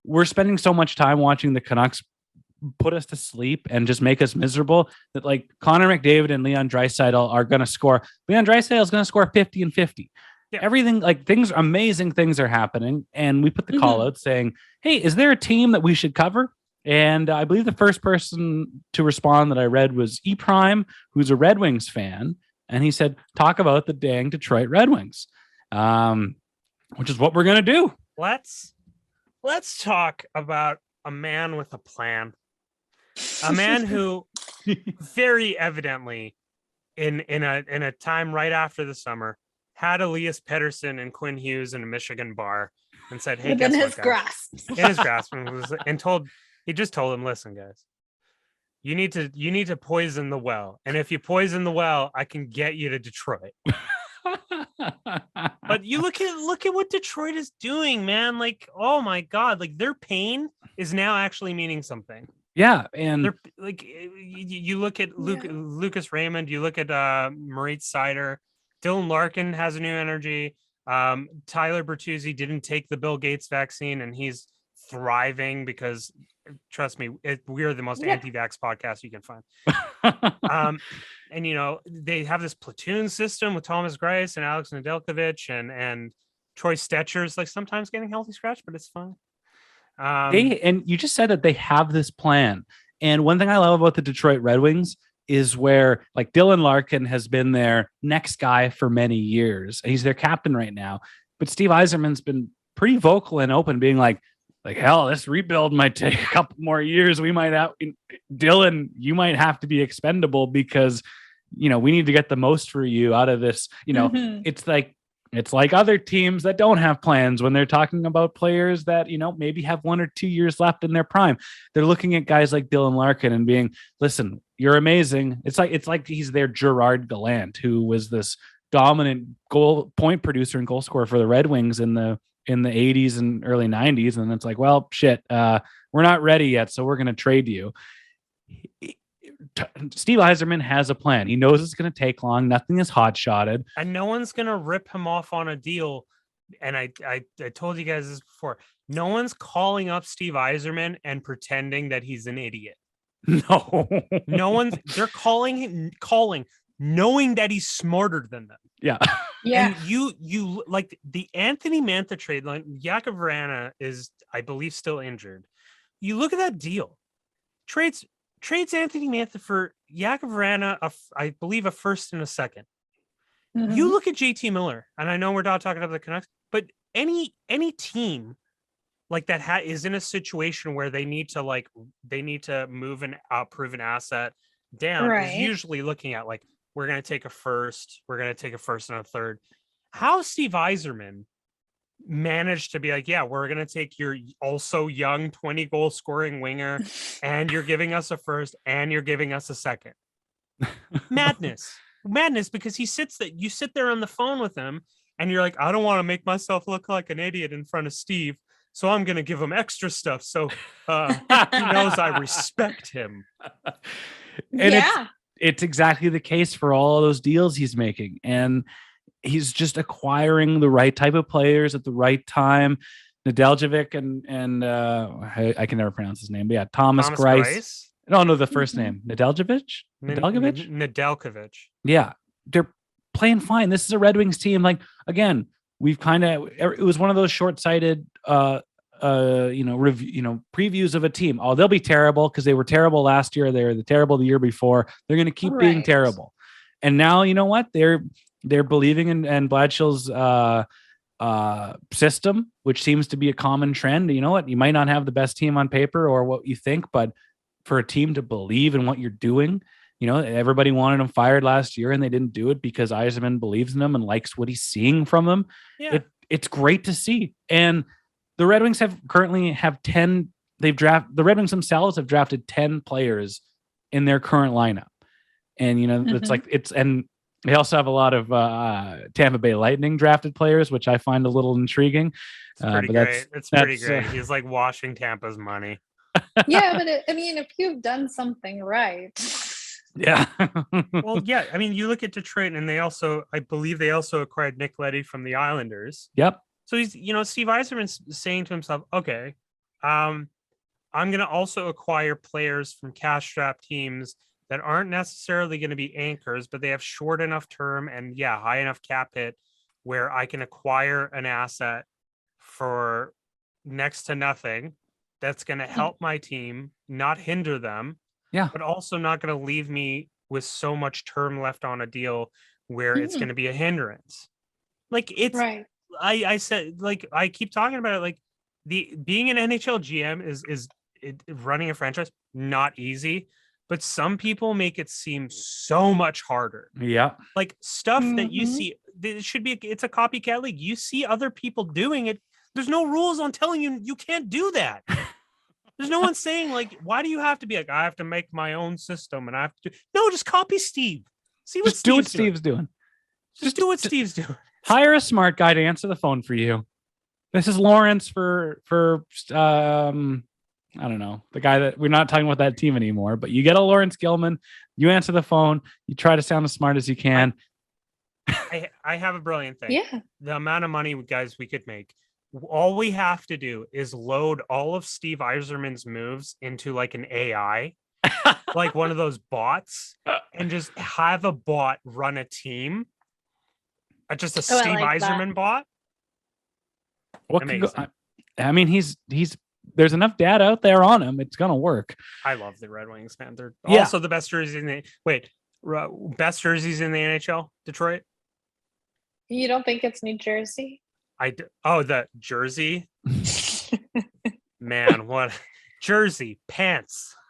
we're spending so much time watching the Canucks put us to sleep and just make us miserable that like Connor McDavid and Leon Draisaitl are going to score. Leon Draisaitl is going to score 50 and 50. Yeah. Everything like amazing things are happening. And we put the call out saying, hey, is there a team that we should cover? And I believe the first person to respond that I read was E Prime, who's a Red Wings fan. And he said, talk about the dang Detroit Red Wings, which is what we're going to do. Let's talk about a man with a plan, a man who very evidently in a time right after the summer had Elias Pettersson and Quinn Hughes in a Michigan bar and said, hey, within his grasp. In his grasp. He just told him, listen, guys, you need to poison the well. And if you poison the well, I can get you to Detroit. But you look at what Detroit is doing, man. Like, oh my God, like their pain is now actually meaning something. Yeah. And they're like, you look at Lucas Raymond, you look at Moritz Seider, Dylan Larkin has a new energy. Tyler Bertuzzi didn't take the Bill Gates vaccine and he's thriving because trust me, we are the most anti-vax podcast you can find. And you know, they have this platoon system with Thomas Greiss and Alex Nedeljkovic and Troy Stetcher's like sometimes getting healthy scratch, but it's fine. And you just said that they have this plan. And one thing I love about the Detroit Red Wings is where like Dylan Larkin has been their next guy for many years. He's their captain right now. But Steve Yzerman's been pretty vocal and open, being like, hell, this rebuild might take a couple more years. We might have Dylan, you might have to be expendable because, you know, we need to get the most for you out of this. You know, it's like other teams that don't have plans when they're talking about players that, you know, maybe have 1 or 2 years left in their prime. They're looking at guys like Dylan Larkin and being, listen, you're amazing. It's like he's their Gerard Gallant, who was this dominant point producer and goal scorer for the Red Wings in the 80s and early 90s. And it's like, well, shit, we're not ready yet, so we're going to trade you. Steve Yzerman has a plan. He knows it's going to take long. Nothing is hot-shotted. And no one's going to rip him off on a deal. And I told you guys this before. No one's calling up Steve Yzerman and pretending that he's an idiot. No. They're calling, knowing that he's smarter than them. Yeah. Yeah. And you like the Anthony Mantha trade, like Jakub Vrana is, I believe, still injured. You look at that deal. Trades Anthony Mantha for Jakub Vrana, I believe a first and a second. Mm-hmm. You look at JT Miller, and I know we're not talking about the Canucks, but any team like that is in a situation where they need to move an proven asset down. Right. Is usually looking at like, we're going to take a first and a third. How Steve Yzerman managed to be like, yeah, we're going to take your also young 20 goal scoring winger and you're giving us a first and you're giving us a second. Madness, because you sit there on the phone with him and you're like, I don't want to make myself look like an idiot in front of Steve, so I'm going to give him extra stuff. So he knows I respect him. And it's exactly the case for all of those deals he's making. And he's just acquiring the right type of players at the right time. Nedeljkovic and I can never pronounce his name, but yeah, Thomas Greiss. No, the first name. Nedeljkovic. Yeah. They're playing fine. This is a Red Wings team. Like, again, it was one of those short-sighted previews of a team. Oh, they'll be terrible because they were terrible last year. They were terrible the year before. They're going to keep being terrible. And now, you know what? They're believing in Bladshill's system, which seems to be a common trend. You know what? You might not have the best team on paper or what you think, but for a team to believe in what you're doing, you know, everybody wanted him fired last year and they didn't do it because Yzerman believes in them and likes what he's seeing from them. Yeah. It's great to see. And the Red Wings currently have 10. The Red Wings themselves have drafted 10 players in their current lineup. And, you know, and they also have a lot of Tampa Bay Lightning drafted players, which I find a little intriguing. It's pretty great. It's pretty great. He's like washing Tampa's money. Yeah, but if you've done something right. Yeah. Well, yeah. I mean, you look at Detroit, and I believe they also acquired Nick Leddy from the Islanders. Yep. So he's, Steve Yzerman's saying to himself, okay, I'm going to also acquire players from cash strapped teams that aren't necessarily going to be anchors, but they have short enough term and high enough cap hit where I can acquire an asset for next to nothing that's going to help my team, not hinder them, but also not going to leave me with so much term left on a deal where it's going to be a hindrance. Like it's Right. I said, like, I keep talking about it, like the being an NHL GM is running a franchise not easy, but some people make it seem so much harder. Yeah. Like stuff that you see, it's a copycat league. You see other people doing it. There's no rules on telling you can't do that. There's no one saying, like, why do you have to be like, I have to make my own system and I have to do. No, just copy Steve. See what do what Steve's doing. Just do what Steve's doing. Hire a smart guy to answer the phone for you. This is Lawrence for I don't know, the guy that we're not talking about that team anymore, but you get a Lawrence Gilman, you answer the phone, you try to sound as smart as you can. I have a brilliant thing. Yeah. The amount of money, guys, we could make. All we have to do is load all of Steve Yzerman's moves into like an AI, like one of those bots, and just have a bot run a team. Just a Steve Yzerman bot. What could go, I mean, he's there's enough data out there on him. It's gonna work. I love the Red Wings, man. They're also the best jerseys in the best jerseys in the NHL. Detroit. You don't think it's New Jersey? The jersey. Man, what jersey pants?